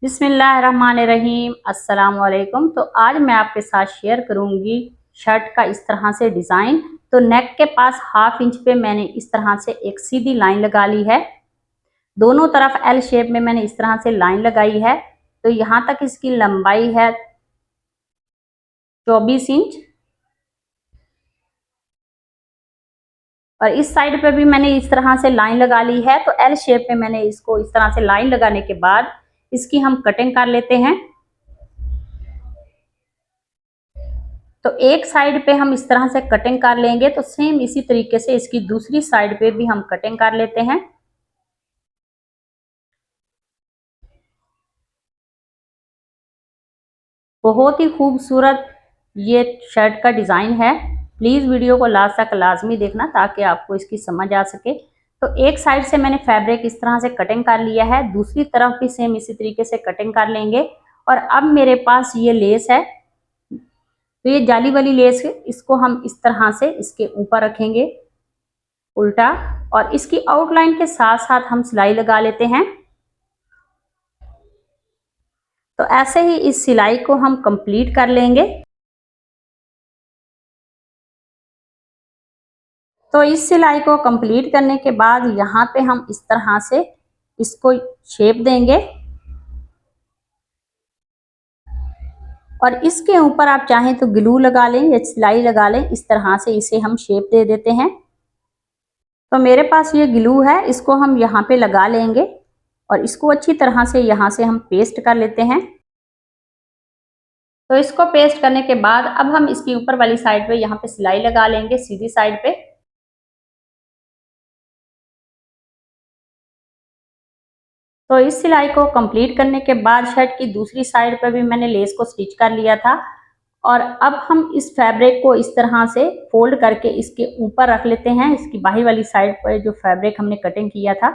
बिस्मिल्लाहिर्रहमानिर्रहीम। अस्सलाम वालेकुम। तो आज मैं आपके साथ शेयर करूंगी शर्ट का इस तरह से डिज़ाइन। तो नेक के पास 1/2 इंच पे मैंने इस तरह से एक सीधी लाइन लगा ली है। दोनों तरफ एल शेप में मैंने इस तरह से लाइन लगाई है। तो यहाँ तक इसकी लंबाई है 24 इंच और इस साइड पे भी मैंने इस तरह से लाइन लगा ली है। तो एल शेप में मैंने इसको इस तरह से लाइन लगाने के बाद इसकी हम कटिंग कर लेते हैं। तो एक साइड पे हम इस तरह से कटिंग कर लेंगे, तो सेम इसी तरीके से इसकी दूसरी साइड पे भी हम कटिंग कर लेते हैं। बहुत ही खूबसूरत ये शर्ट का डिज़ाइन है। प्लीज़ वीडियो को लास्ट तक लाजमी देखना ताकि आपको इसकी समझ आ सके। तो एक साइड से मैंने फैब्रिक इस तरह से कटिंग कर लिया है, दूसरी तरफ भी सेम इसी तरीके से कटिंग कर लेंगे। और अब मेरे पास ये लेस है, तो ये जाली वाली लेस है, इसको हम इस तरह से इसके ऊपर रखेंगे उल्टा, और इसकी आउटलाइन के साथ साथ हम सिलाई लगा लेते हैं। तो ऐसे ही इस सिलाई को हम कंप्लीट कर लेंगे। तो इस सिलाई को कंप्लीट करने के बाद यहाँ पे हम इस तरह से इसको शेप देंगे और इसके ऊपर आप चाहें तो ग्लू लगा लें या सिलाई लगा लें। इस तरह से इसे हम शेप दे देते हैं। तो मेरे पास ये ग्लू है, इसको हम यहाँ पे लगा लेंगे और इसको अच्छी तरह से यहाँ से हम पेस्ट कर लेते हैं। तो इसको पेस्ट करने के बाद अब हम इसकी ऊपर वाली साइड पे यहाँ पे सिलाई लगा लेंगे, सीधी साइड पे। तो इस सिलाई को कंप्लीट करने के बाद शर्ट की दूसरी साइड पर भी मैंने लेस को स्टिच कर लिया था और अब हम इस फैब्रिक को इस तरह से फोल्ड करके इसके ऊपर रख लेते हैं। इसकी बाहरी वाली साइड पर जो फैब्रिक हमने कटिंग किया था,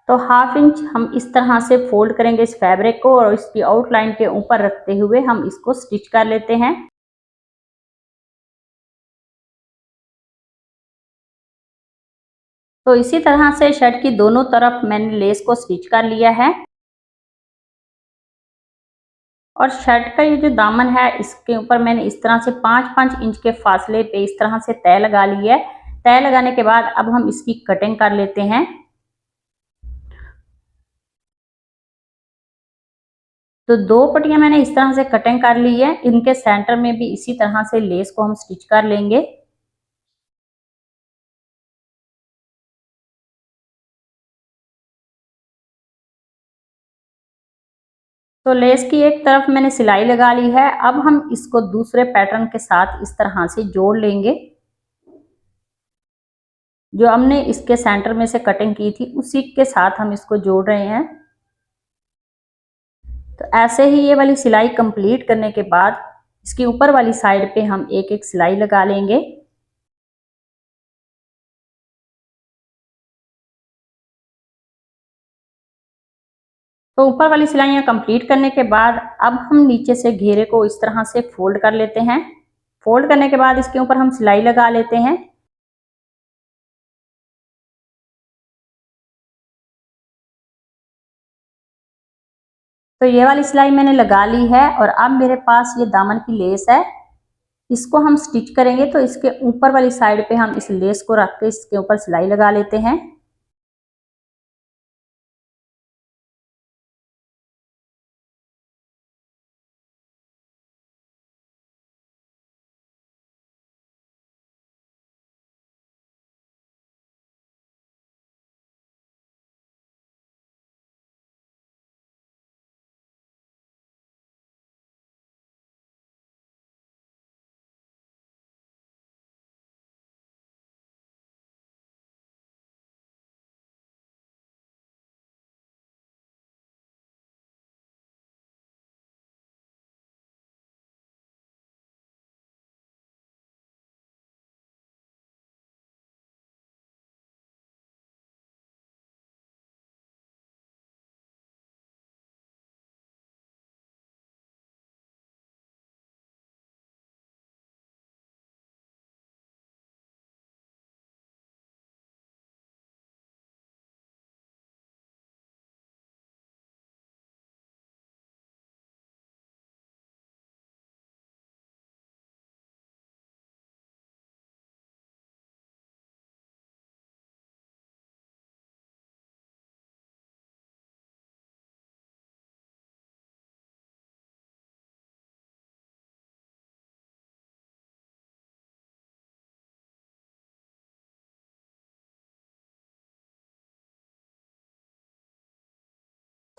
तो 1/2 इंच हम इस तरह से फोल्ड करेंगे इस फैब्रिक को और इसकी आउटलाइन के ऊपर रखते हुए हम इसको स्टिच कर लेते हैं। तो इसी तरह से शर्ट की दोनों तरफ मैंने लेस को स्टिच कर लिया है और शर्ट का ये जो दामन है इसके ऊपर मैंने इस तरह से 5-5 इंच के फासले पे इस तरह से तय लगा ली है। तय लगाने के बाद अब हम इसकी कटिंग कर लेते हैं। तो 2 पट्टियां मैंने इस तरह से कटिंग कर ली है, इनके सेंटर में भी इसी तरह से लेस को हम स्टिच कर लेंगे। तो लेस की एक तरफ मैंने सिलाई लगा ली है, अब हम इसको दूसरे पैटर्न के साथ इस तरह से जोड़ लेंगे। जो हमने इसके सेंटर में से कटिंग की थी उसी के साथ हम इसको जोड़ रहे हैं। तो ऐसे ही ये वाली सिलाई कंप्लीट करने के बाद इसकी ऊपर वाली साइड पे हम एक एक सिलाई लगा लेंगे। तो ऊपर वाली सिलाइयाँ कंप्लीट करने के बाद अब हम नीचे से घेरे को इस तरह से फोल्ड कर लेते हैं। फोल्ड करने के बाद इसके ऊपर हम सिलाई लगा लेते हैं। तो ये वाली सिलाई मैंने लगा ली है और अब मेरे पास ये दामन की लेस है, इसको हम स्टिच करेंगे। तो इसके ऊपर वाली साइड पे हम इस लेस को रख के इसके ऊपर सिलाई लगा लेते हैं।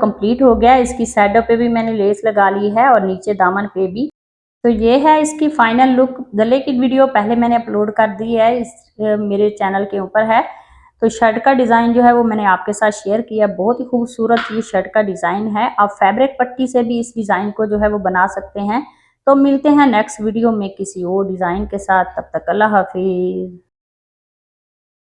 कंप्लीट हो गया है। इसकी साइडों पे भी मैंने लेस लगा ली है और नीचे दामन पे भी। तो ये है इसकी फाइनल लुक। गले की वीडियो पहले मैंने अपलोड कर दी है, मेरे चैनल के ऊपर है। तो शर्ट का डिज़ाइन जो है वो मैंने आपके साथ शेयर किया। बहुत ही खूबसूरत ये शर्ट का डिज़ाइन है। आप फैब्रिक पट्टी से भी इस डिज़ाइन को जो है वो बना सकते हैं। तो मिलते हैं नेक्स्ट वीडियो में किसी और डिज़ाइन के साथ। तब तक अल्लाह हाफिज़।